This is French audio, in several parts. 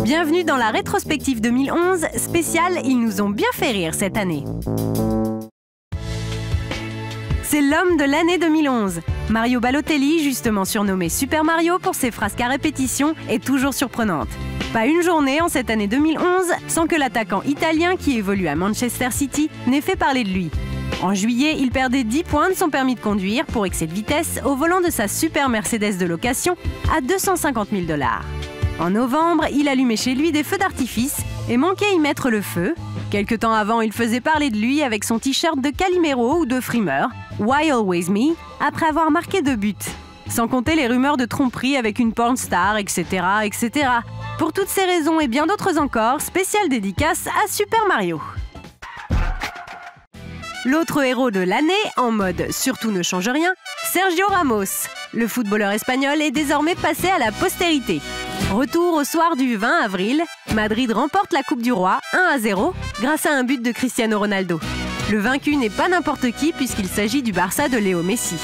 Bienvenue dans la rétrospective 2011, spéciale Ils nous ont bien fait rire cette année. C'est l'homme de l'année 2011. Mario Balotelli, justement surnommé Super Mario pour ses frasques à répétition, est toujours surprenante. Pas une journée en cette année 2011 sans que l'attaquant italien qui évolue à Manchester City n'ait fait parler de lui. En juillet, il perdait 10 points de son permis de conduire pour excès de vitesse au volant de sa super Mercedes de location à 250 000 $. En novembre, il allumait chez lui des feux d'artifice et manquait y mettre le feu. Quelque temps avant, il faisait parler de lui avec son t-shirt de Calimero ou de Frimeur, Why Always Me, après avoir marqué 2 buts. Sans compter les rumeurs de tromperie avec une porn star, etc., etc. Pour toutes ces raisons et bien d'autres encore, spéciale dédicace à Super Mario. L'autre héros de l'année, en mode « surtout ne change rien », Sergio Ramos. Le footballeur espagnol est désormais passé à la postérité. Retour au soir du 20 avril, Madrid remporte la Coupe du Roi 1-0 grâce à un but de Cristiano Ronaldo. Le vaincu n'est pas n'importe qui puisqu'il s'agit du Barça de Léo Messi.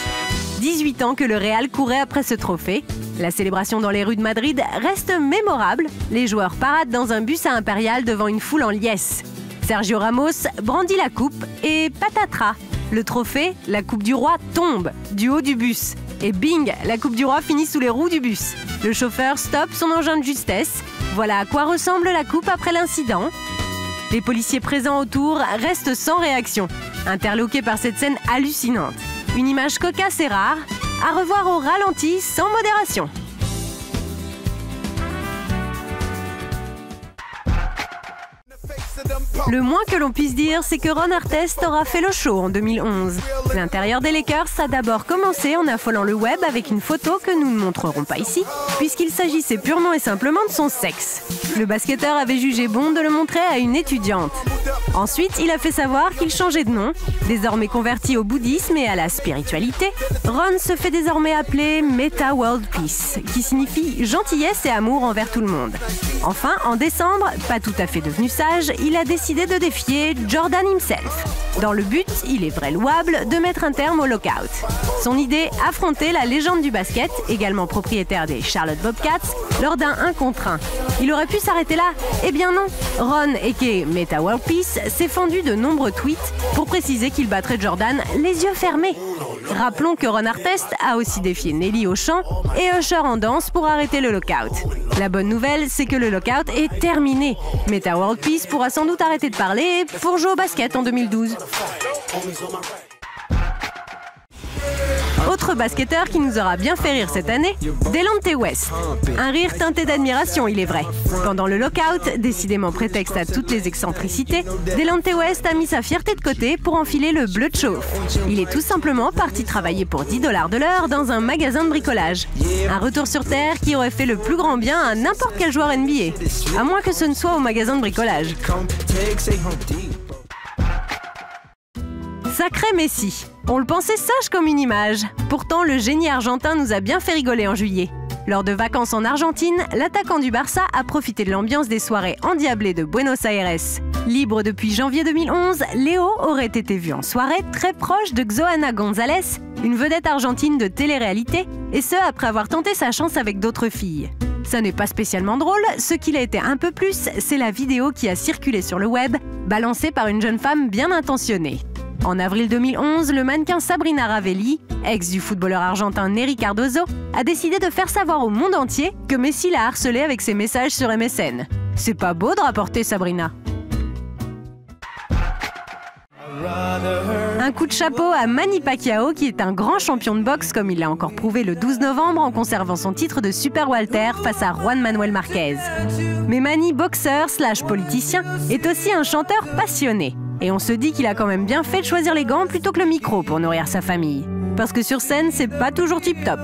18 ans que le Real courait après ce trophée. La célébration dans les rues de Madrid reste mémorable. Les joueurs paradent dans un bus à Impérial devant une foule en liesse. Sergio Ramos brandit la coupe et patatras. Le trophée, la Coupe du Roi, tombe du haut du bus. Et bing, la Coupe du Roi finit sous les roues du bus. Le chauffeur stoppe son engin de justesse. Voilà à quoi ressemble la coupe après l'incident. Les policiers présents autour restent sans réaction, interloqués par cette scène hallucinante. Une image cocasse et rare, à revoir au ralenti sans modération. Le moins que l'on puisse dire, c'est que Ron Artest aura fait le show en 2011. L'intérieur des Lakers a d'abord commencé en affolant le web avec une photo que nous ne montrerons pas ici, puisqu'il s'agissait purement et simplement de son sexe. Le basketteur avait jugé bon de le montrer à une étudiante. Ensuite, il a fait savoir qu'il changeait de nom. Désormais converti au bouddhisme et à la spiritualité, Ron se fait désormais appeler Meta World Peace, qui signifie gentillesse et amour envers tout le monde. Enfin, en décembre, pas tout à fait devenu sage, il a décidé de défier Jordan himself. Dans le but, il est vrai louable, de mettre un terme au lockout. Son idée, affronter la légende du basket, également propriétaire des Charlotte Bobcats, lors d'un 1 contre 1. Il aurait pu s'arrêter là? Eh bien non. Ron, aka Meta World Peace, s'est fendu de nombreux tweets pour préciser qu'il battrait Jordan les yeux fermés. Rappelons que Ron Artest a aussi défié Nelly au chant et Usher en danse pour arrêter le lockout. La bonne nouvelle, c'est que le lockout est terminé. Meta World Peace pourra sans doute arrêter de parler pour jouer au basket en 2012. Autre basketteur qui nous aura bien fait rire cette année, Delonte West. Un rire teinté d'admiration, il est vrai. Pendant le lockout, décidément prétexte à toutes les excentricités, Delonte West a mis sa fierté de côté pour enfiler le bleu de chauffe. Il est tout simplement parti travailler pour 10 $ de l'heure dans un magasin de bricolage. Un retour sur terre qui aurait fait le plus grand bien à n'importe quel joueur NBA. À moins que ce ne soit au magasin de bricolage. Sacré Messi. On le pensait sage comme une image. Pourtant, le génie argentin nous a bien fait rigoler en juillet. Lors de vacances en Argentine, l'attaquant du Barça a profité de l'ambiance des soirées endiablées de Buenos Aires. Libre depuis janvier 2011, Léo aurait été vu en soirée très proche de Xoana González, une vedette argentine de télé-réalité, et ce après avoir tenté sa chance avec d'autres filles. Ça n'est pas spécialement drôle, ce qu'il a été un peu plus, c'est la vidéo qui a circulé sur le web, balancée par une jeune femme bien intentionnée. En avril 2011, le mannequin Sabrina Ravelli, ex du footballeur argentin Nery Cardozo, a décidé de faire savoir au monde entier que Messi l'a harcelée avec ses messages sur MSN. C'est pas beau de rapporter Sabrina. Un coup de chapeau à Manny Pacquiao qui est un grand champion de boxe comme il l'a encore prouvé le 12 novembre en conservant son titre de Super Walter face à Juan Manuel Marquez. Mais Manny, boxeur / politicien, est aussi un chanteur passionné. Et on se dit qu'il a quand même bien fait de choisir les gants plutôt que le micro pour nourrir sa famille. Parce que sur scène, c'est pas toujours tip-top.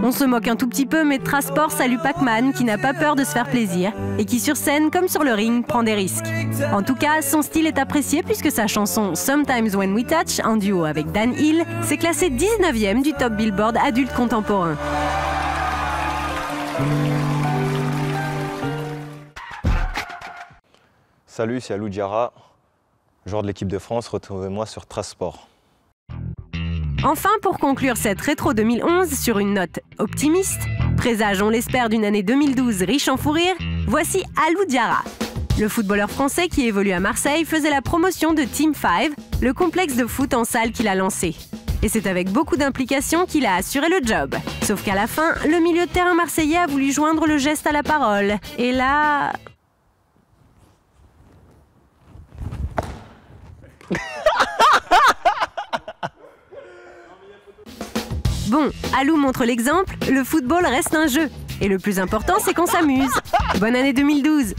On se moque un tout petit peu, mais Trasport salue Pac-Man qui n'a pas peur de se faire plaisir et qui sur scène, comme sur le ring, prend des risques. En tout cas, son style est apprécié puisque sa chanson Sometimes When We Touch, en duo avec Dan Hill, s'est classée 19e du top Billboard adulte contemporain. Salut, c'est Alou Diarra, joueur de l'équipe de France. Retrouvez-moi sur Trace Sport. Enfin, pour conclure cette rétro 2011 sur une note optimiste, présage, on l'espère, d'une année 2012 riche en fou rire, voici Alou Diarra. Le footballeur français qui évolue à Marseille faisait la promotion de Team 5, le complexe de foot en salle qu'il a lancé. Et c'est avec beaucoup d'implication qu'il a assuré le job. Sauf qu'à la fin, le milieu de terrain marseillais a voulu joindre le geste à la parole. Et là... Bon, Alou montre l'exemple, le football reste un jeu. Et le plus important, c'est qu'on s'amuse. Bonne année 2012!